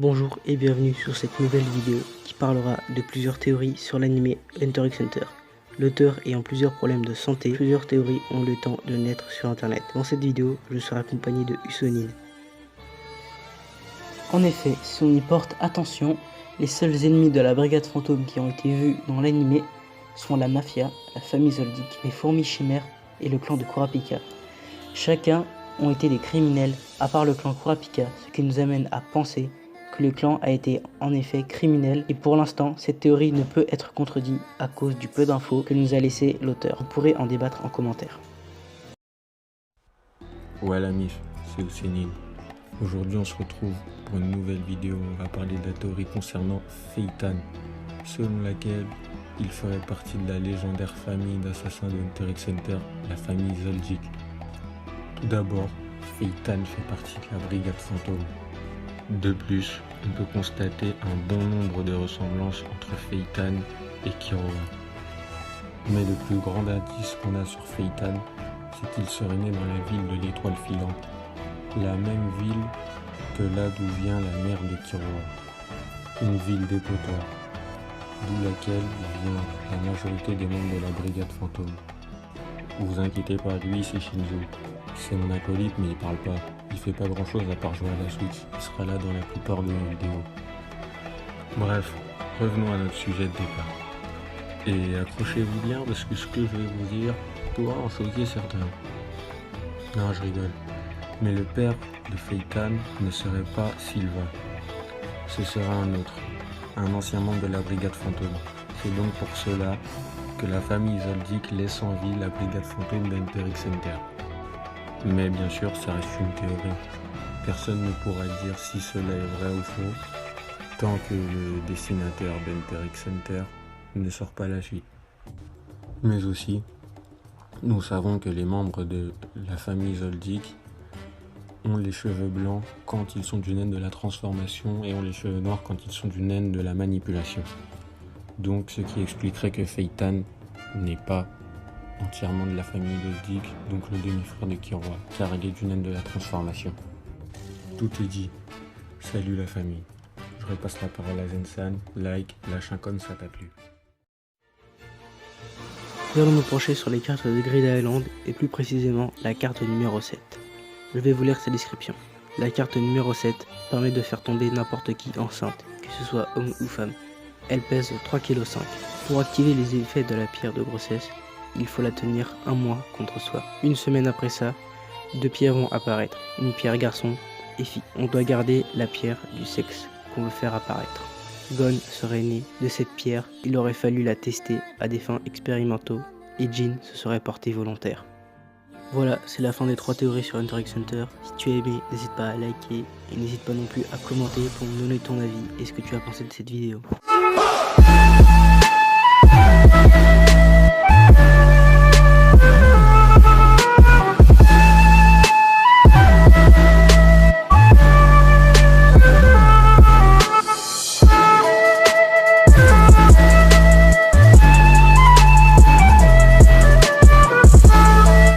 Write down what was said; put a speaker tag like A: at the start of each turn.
A: Bonjour et bienvenue sur cette nouvelle vidéo qui parlera de plusieurs théories sur l'anime Hunter x Hunter. L'auteur ayant plusieurs problèmes de santé, plusieurs théories ont le temps de naître sur internet. Dans cette vidéo, je serai accompagné de Usonin. En effet, si on y porte attention, les seuls ennemis de la brigade fantôme qui ont été vus dans l'anime sont la mafia, la famille Zoldyck, les fourmis chimères et le clan de Kurapika. Chacun ont été des criminels, à part le clan Kurapika, ce qui nous amène à penser que le clan a été en effet criminel, et pour l'instant cette théorie ne peut être contredite à cause du peu d'infos que nous a laissé l'auteur. Vous pourrez en débattre en commentaire.
B: Ouais la mif, c'est Usonin. Aujourd'hui on se retrouve pour une nouvelle vidéo. On va parler de la théorie concernant Feitan, selon laquelle il ferait partie de la légendaire famille d'assassins de Hunter x Hunter, la famille Zoldyck. Tout d'abord, Feitan fait partie de la brigade fantôme. De plus, on peut constater un bon nombre de ressemblances entre Feitan et Killua. Mais le plus grand indice qu'on a sur Feitan, c'est qu'il serait né dans la ville de l'étoile filante, la même ville que là d'où vient la mère de Killua, une ville dépotoir, d'où laquelle vient la majorité des membres de la brigade fantôme. Vous inquiétez pas, lui c'est Shinzo, c'est mon acolyte mais il parle pas. Il fait pas grand chose à part jouer à la Switch, il sera là dans la plupart de nos vidéos. Bref, revenons à notre sujet de départ. Et accrochez-vous bien parce que ce que je vais vous dire pourra en choquer certains. Non, je rigole. Mais le père de Feitan ne serait pas Silva. Ce sera un autre, un ancien membre de la brigade fantôme. C'est donc pour cela que la famille Zoldyck laisse en vie la brigade fantôme d'Hunter x Hunter. Mais bien sûr, ça reste une théorie. Personne ne pourra dire si cela est vrai ou faux, tant que le dessinateur d'Hunter x Hunter ne sort pas la suite. Mais aussi, nous savons que les membres de la famille Zoldyck ont les cheveux blancs quand ils sont du naine de la transformation et ont les cheveux noirs quand ils sont du naine de la manipulation. Donc ce qui expliquerait que Feitan n'est pas entièrement de la famille Zoldyck, donc le demi-frère de Killua, car il est du naine de la transformation. Tout est dit. Salut la famille. Je repasse la parole à Zensan. Like, lâche un com, ça t'a plu.
A: Nous allons nous pencher sur les cartes de Grid Island et plus précisément la carte numéro 7. Je vais vous lire sa description. La carte numéro 7 permet de faire tomber n'importe qui enceinte, que ce soit homme ou femme. Elle pèse 3,5 kg. Pour activer les effets de la pierre de grossesse, il faut la tenir un mois contre soi. Une semaine après ça, 2 pierres vont apparaître, une pierre garçon et fille. On doit garder la pierre du sexe qu'on veut faire apparaître. Gon serait né de cette pierre, il aurait fallu la tester à des fins expérimentaux et Jin se serait porté volontaire. Voilà, c'est la fin des 3 théories sur Hunter x Hunter. Si tu as aimé, n'hésite pas à liker et n'hésite pas non plus à commenter pour me donner ton avis et ce que tu as pensé de cette vidéo.